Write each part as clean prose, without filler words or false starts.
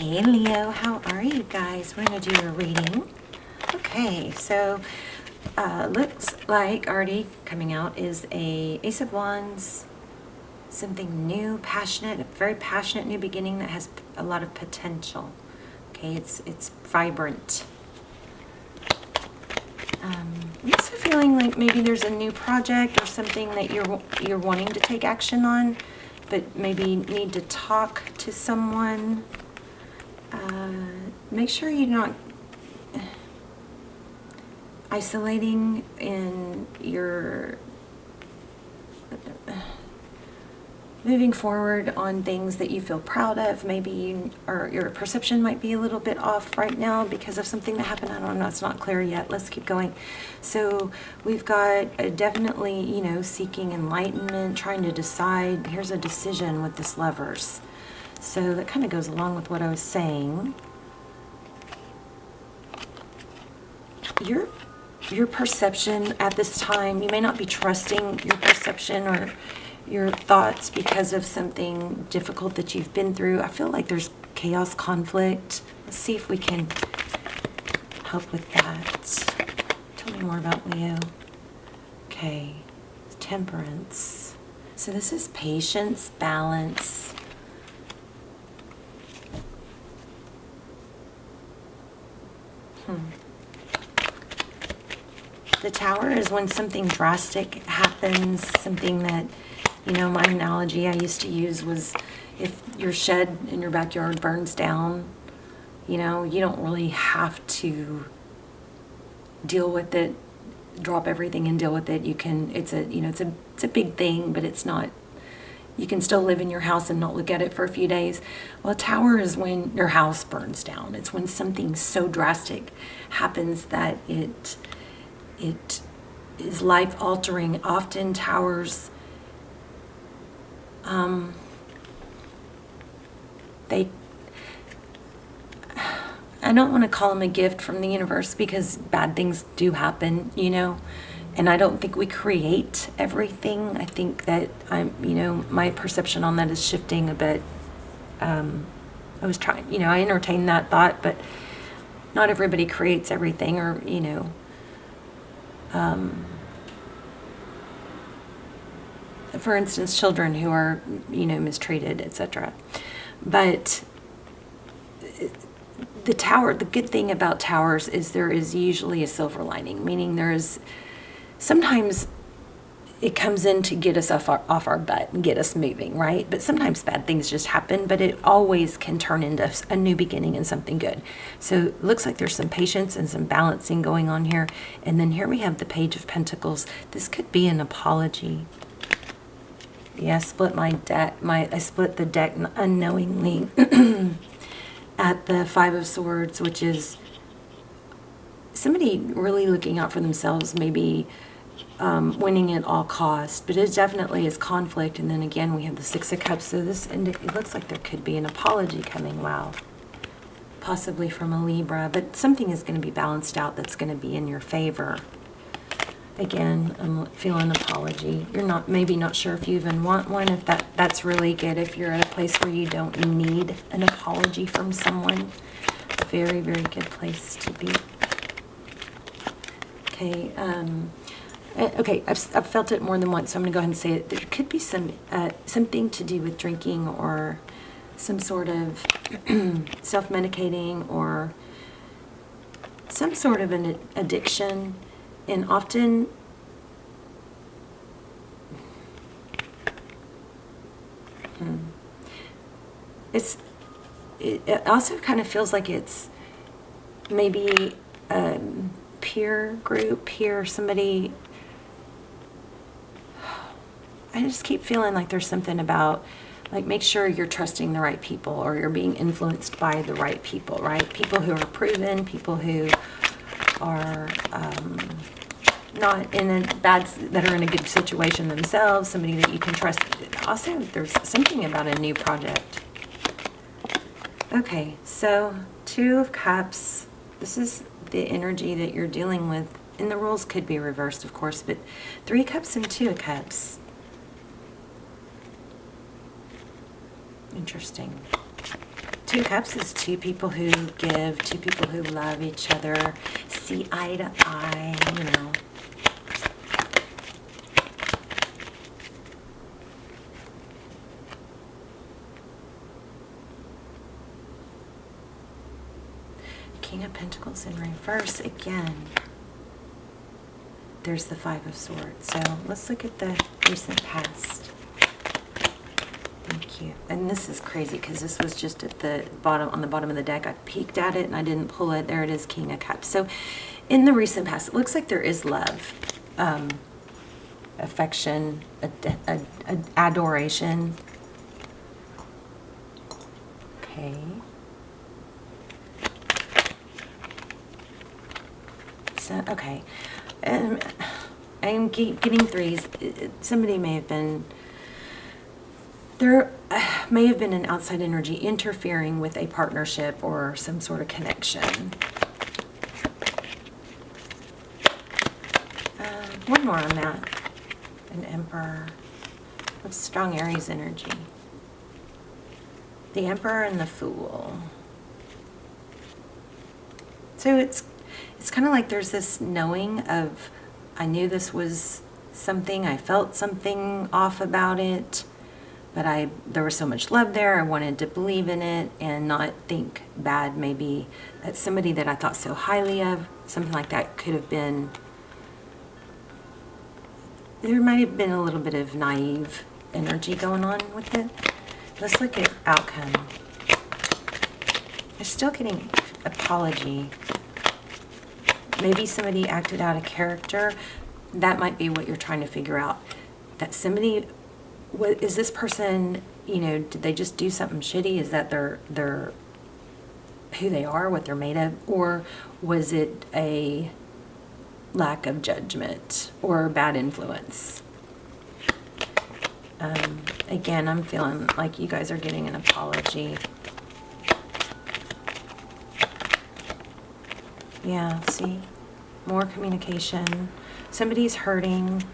Hey Leo, how are you guys? We're going to do a reading. Okay, so looks like already coming out is a Ace of Wands, something new, passionate, a very passionate new beginning that has a lot of potential. Okay, it's vibrant. I'm also feeling like maybe there's a new project or something that you're wanting to take action on, but maybe need to talk to someone. Make sure you're not isolating in your moving forward on things that you feel proud of. Maybe or your perception might be a little bit off right now because of something that happened. I don't know, it's not clear yet. Let's keep going. So we've got definitely, seeking enlightenment, trying to decide. Here's a decision with this Lovers. So that kind of goes along with what I was saying. Your perception at this time, you may not be trusting your perception or your thoughts because of something difficult that you've been through. I feel like there's chaos, conflict. Let's see if we can help with that. Tell me more about Leo. Okay, Temperance. So this is patience, balance. The Tower is when something drastic happens, something that, my analogy I used to use was if your shed in your backyard burns down, you don't really have to deal with it, drop everything and deal with it. You can, it's a big thing, but it's not, you can still live in your house and not look at it for a few days. Well, a tower is when your house burns down. It's when something so drastic happens that it is life-altering. Often towers, I don't want to call them a gift from the universe because bad things do happen, and I don't think we create everything. I think that my perception on that is shifting a bit. I was trying, I entertain that thought, but not everybody creates everything, or, for instance, children who are, mistreated, etc. But the tower, the good thing about towers is there is usually a silver lining, meaning there is sometimes it comes in to get us off our butt and get us moving, right? But sometimes bad things just happen, but it always can turn into a new beginning and something good. So it looks like there's some patience and some balancing going on here. And then here we have the Page of Pentacles. This could be an apology. Yeah, I split my deck. I split the deck unknowingly at the Five of Swords, which is somebody really looking out for themselves, maybe winning at all costs, but it definitely is conflict. And then again, we have the Six of Cups. So it looks like there could be an apology coming. Wow. Possibly from a Libra, but something is going to be balanced out that's going to be in your favor. Again, I'm feeling an apology. You're maybe not sure if you even want one. If that's really good. If you're at a place where you don't need an apology from someone, a very, very good place to be. Okay. Okay, I've felt it more than once, so I'm going to go ahead and say it. There could be something to do with drinking or some sort of self-medicating or some sort of an addiction. And often, it also kind of feels like it's maybe peer group, somebody. I just keep feeling like there's something about, like, make sure you're trusting the right people or you're being influenced by the right people, right? People who are proven, people who are not in a bad, that are in a good situation themselves, somebody that you can trust. Also, there's something about a new project. Okay, so Two of Cups. This is the energy that you're dealing with. And the roles could be reversed, of course, but Three Cups and Two of Cups. Interesting. Two Cups is two people who give, two people who love each other, see eye to eye, you know. King of Pentacles in reverse again. There's the Five of Swords. So let's look at the recent past. Thank you. And this is crazy because this was just at the bottom, on the bottom of the deck. I peeked at it and I didn't pull it. There it is, King of Cups. So in the recent past, it looks like there is love, affection, adoration. Okay. So, okay. I'm getting threes. Somebody may have been, there may have been an outside energy interfering with a partnership or some sort of connection. One more on that. An Emperor with strong Aries energy. The Emperor and the Fool. So it's kind of like there's this knowing of, I knew this was something, I felt something off about it, but there was so much love there, I wanted to believe in it and not think bad maybe that somebody that I thought so highly of, something like that could have been, there might have been a little bit of naive energy going on with it. Let's look at outcome. I'm still getting apology. Maybe somebody acted out of character. That might be what you're trying to figure out. That somebody, is this person, you know, did they just do something shitty? Is that their who they are, what they're made of? Or was it a lack of judgment or bad influence? Again, I'm feeling like you guys are getting an apology. Yeah, see? More communication. Somebody's hurting.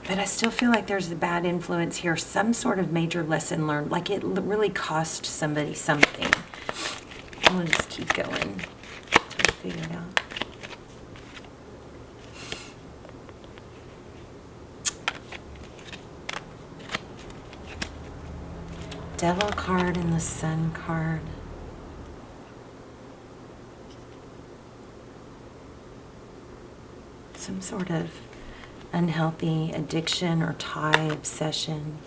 But I still feel like there's a bad influence here. Some sort of major lesson learned. Like it really cost somebody something. I'm going to just keep going until we figure it out. Devil card and the Sun card. Some sort of unhealthy addiction or tie, obsession.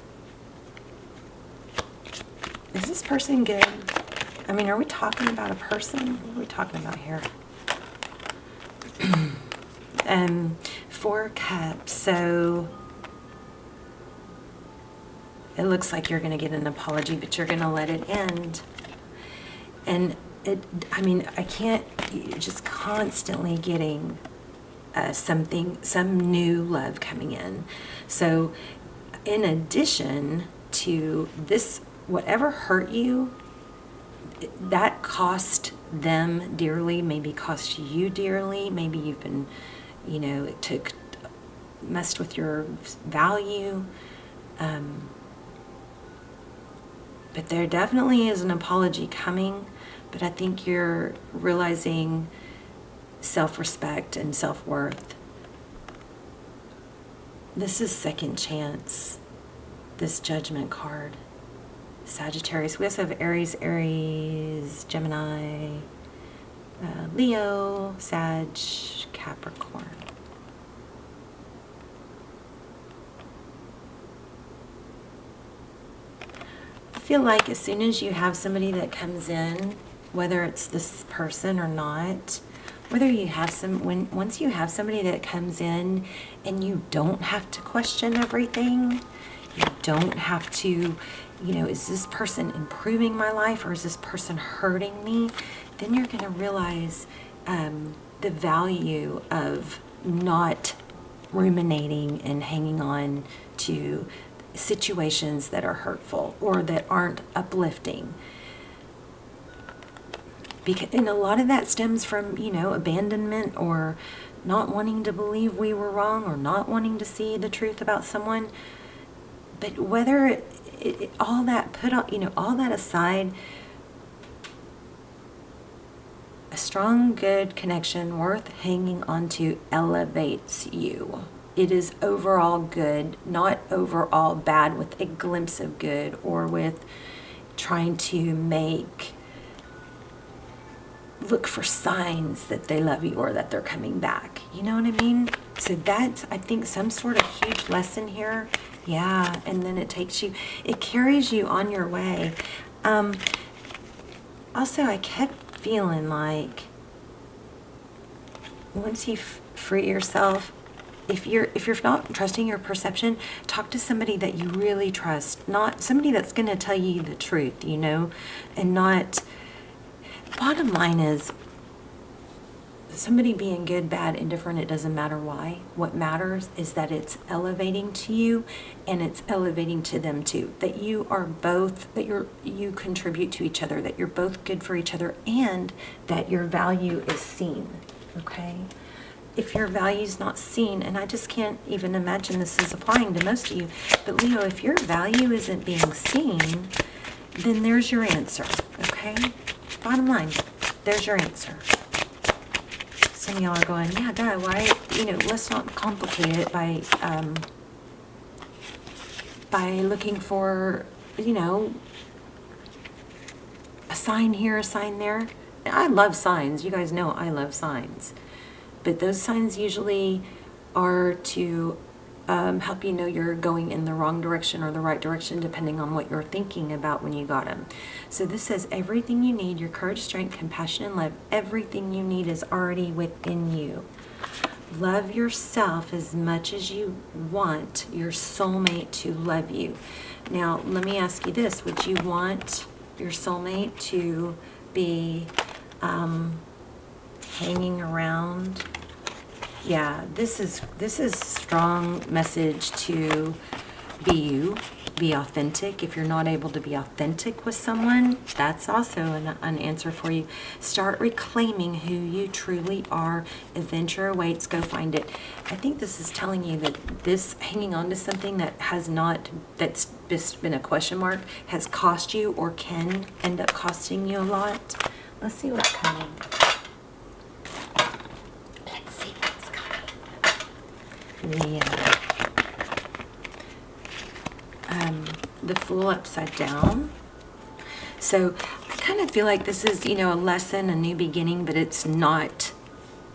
Is this person good? I mean, are we talking about a person? What are we talking about here? 4 Cups. So it looks like you're going to get an apology, but you're going to let it end. And I mean, I can't, just constantly getting some new love coming in. So in addition to this, whatever hurt you, that cost them dearly, maybe cost you dearly. Maybe you've been, you know, it messed with your value. But there definitely is an apology coming, but I think you're realizing self-respect and self-worth. This is second chance, this Judgment card. Sagittarius. We also have Aries, Gemini, Leo, Sag, Capricorn. I feel like as soon as you have somebody that comes in, whether it's this person or not, whether you have once you have somebody that comes in and you don't have to question everything, you don't have to, you know, is this person improving my life or is this person hurting me? Then you're going to realize the value of not ruminating and hanging on to situations that are hurtful or that aren't uplifting. And a lot of that stems from, you know, abandonment or not wanting to believe we were wrong or not wanting to see the truth about someone. But whether all that put on, you know, all that aside, A strong, good connection worth hanging on to elevates you. It is overall good, not overall bad with a glimpse of good or with trying to look for signs that they love you or that they're coming back. You know what I mean? So that's, I think, some sort of huge lesson here. Yeah, and then it carries you on your way. Also, I kept feeling like once you free yourself, if you're not trusting your perception, talk to somebody that you really trust, not somebody that's going to tell you the truth, and not. Bottom line is, somebody being good, bad, indifferent, it doesn't matter why. What matters is that it's elevating to you and it's elevating to them too. That you are both, you contribute to each other, that you're both good for each other, and that your value is seen, okay? If your value is not seen, and I just can't even imagine this is applying to most of you, but Leo, if your value isn't being seen, then there's your answer, okay? Bottom line, there's your answer. Some of y'all are going, yeah, duh, why, let's not complicate it by looking for, a sign here, a sign there. I love signs. You guys know I love signs. But those signs usually are to help you know you're going in the wrong direction or the right direction, depending on what you're thinking about when you got them. So this says everything you need, your courage, strength, compassion, and love, everything you need is already within you. Love yourself as much as you want your soulmate to love you. Now, let me ask you this. Would you want your soulmate to be hanging around? Yeah, this is strong message to be you, be authentic. If you're not able to be authentic with someone, that's also an answer for you. Start reclaiming who you truly are. Adventure awaits, go find it. I think this is telling you that this hanging on to something that's just been a question mark, has cost you or can end up costing you a lot. Let's see what's coming. The Fool upside down. So I kind of feel like this is, a lesson, a new beginning, but it's not.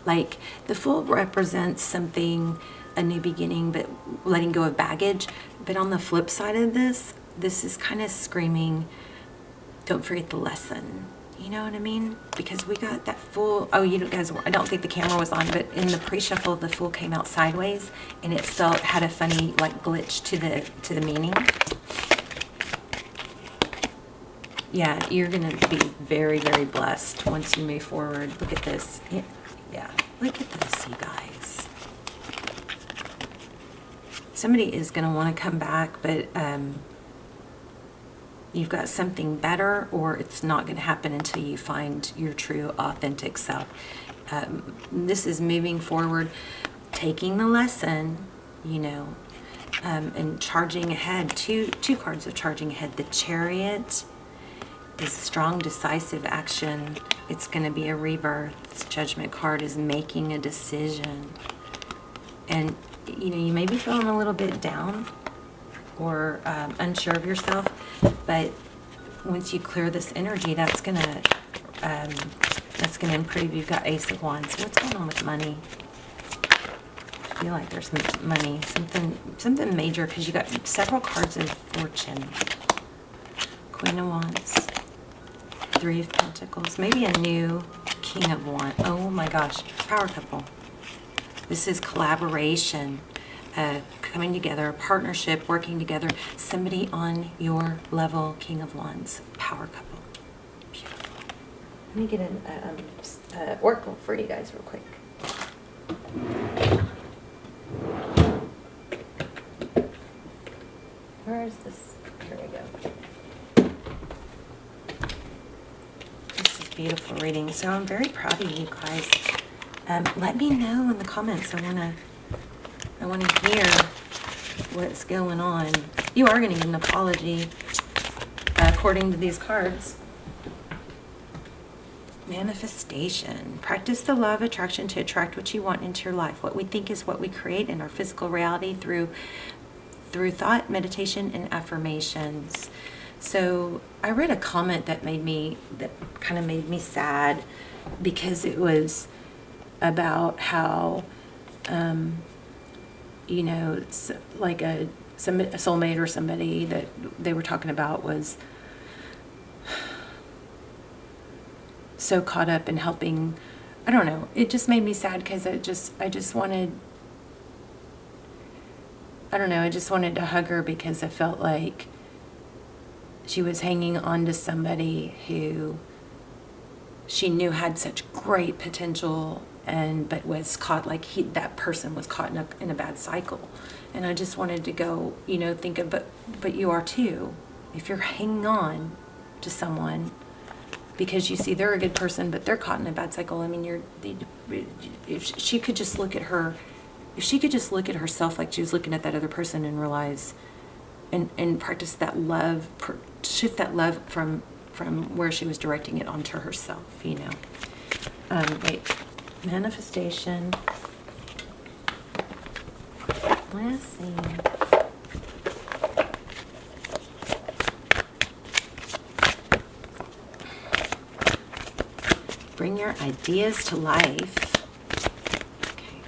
Like, the Fool represents something, a new beginning, but letting go of baggage. But on the flip side of this is kind of screaming, don't forget the lesson. You know what I mean? Because we got that Fool. Oh, guys, I don't think the camera was on, but in the pre-shuffle, the Fool came out sideways, and it still had a funny glitch to the meaning. Yeah, you're gonna be very, very blessed once you move forward. Look at this. Yeah, look at this, you guys. Somebody is gonna want to come back, but you've got something better, or it's not going to happen until you find your true, authentic self. This is moving forward, taking the lesson, and charging ahead. Two cards of charging ahead. The Chariot is strong, decisive action. It's going to be a rebirth. This Judgment card is making a decision. And, you may be feeling a little bit down or unsure of yourself, but once you clear this energy, that's gonna improve. You've got Ace of Wands. What's going on with money? I feel like there's money, something major, because you got several cards of Fortune. Queen of Wands, Three of Pentacles, maybe a new King of Wands. Oh my gosh, Power couple. This is collaboration. Coming together, partnership, working together, somebody on your level, King of Wands, Power couple. Beautiful. Let me get an oracle for you guys real quick. Where is this? Here we go. This is beautiful reading. So I'm very proud of you guys. Let me know in the comments. I want to hear what's going on. You are going to need an apology, according to these cards. Manifestation. Practice the law of attraction to attract what you want into your life. What we think is what we create in our physical reality through thought, meditation, and affirmations. So I read a comment that kind of made me sad, because it was about how, like a soulmate or somebody that they were talking about was so caught up in helping. I don't know. It just made me sad, because I just wanted, I don't know, I just wanted to hug her, because I felt like she was hanging on to somebody who she knew had such great potential, but was caught, like that person was caught in a bad cycle. And I just wanted to go, think of, but you are too. If you're hanging on to someone because you see they're a good person, but they're caught in a bad cycle. I mean, if she could just look at herself like she was looking at that other person, and realize, and practice that love, shift that love from where she was directing it onto herself, manifestation. Let's see. Bring your ideas to life. Okay.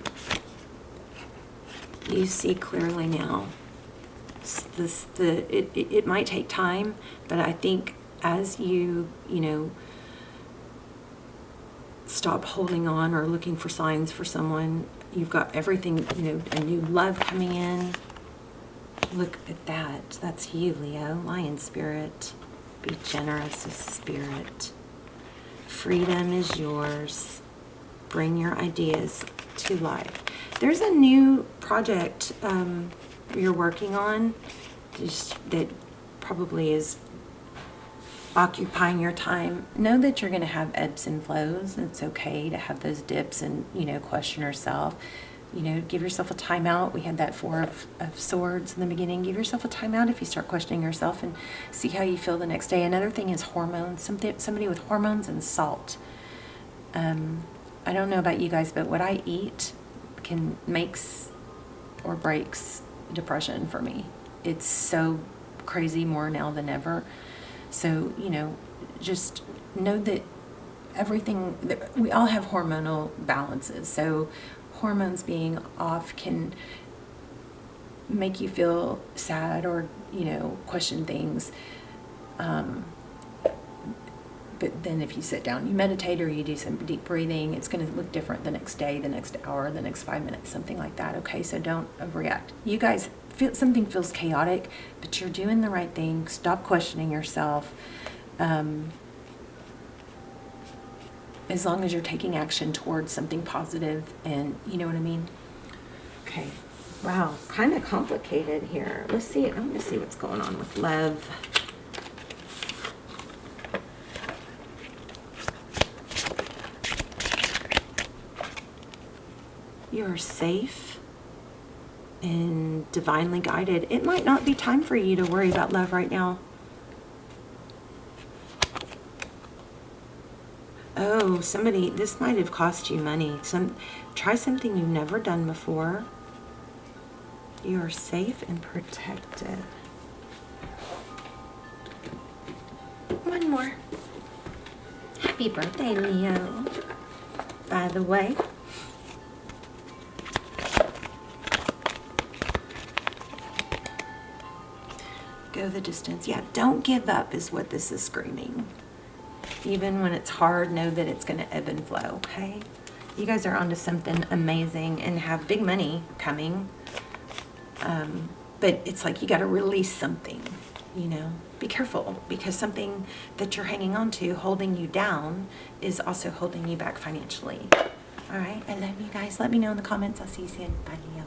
You see clearly now. It might take time, but I think as you stop holding on or looking for signs for someone, you've got everything, a new love coming in. Look at that. That's you, Leo. Lion spirit. Be generous of spirit. Freedom is yours. Bring your ideas to life. There's a new project you're working on that probably is occupying your time. Know that you're going to have ebbs and flows. It's okay to have those dips and, question yourself. Give yourself a timeout. We had that Four of Swords in the beginning. Give yourself a timeout if you start questioning yourself, and see how you feel the next day. Another thing is hormones. Somebody with hormones and salt. I don't know about you guys, but what I eat makes or breaks depression for me. It's so crazy, more now than ever. So, just know that we all have hormonal balances. So hormones being off can make you feel sad or, question things. But then if you sit down, you meditate, or you do some deep breathing, it's going to look different the next day, the next hour, the next 5 minutes, something like that. Okay, so don't overreact. You guys feel something feels chaotic, but you're doing the right thing. Stop questioning yourself. As long as you're taking action towards something positive, and you know what I mean? Okay. Wow, kind of complicated here. Let's see. I'm going to see what's going on with love. You are safe and divinely guided. It might not be time for you to worry about love right now. Oh, this might have cost you money. Try something you've never done before. You are safe and protected. One more. Happy birthday, Leo. By the way. Go the distance. Yeah, don't give up is what this is screaming. Even when it's hard, know that it's going to ebb and flow, okay? You guys are onto something amazing and have big money coming. But it's like you got to release something, Be careful, because something that you're hanging on to, holding you down, is also holding you back financially. All right? I love you guys. Let me know in the comments. I'll see you soon. Bye, Leo.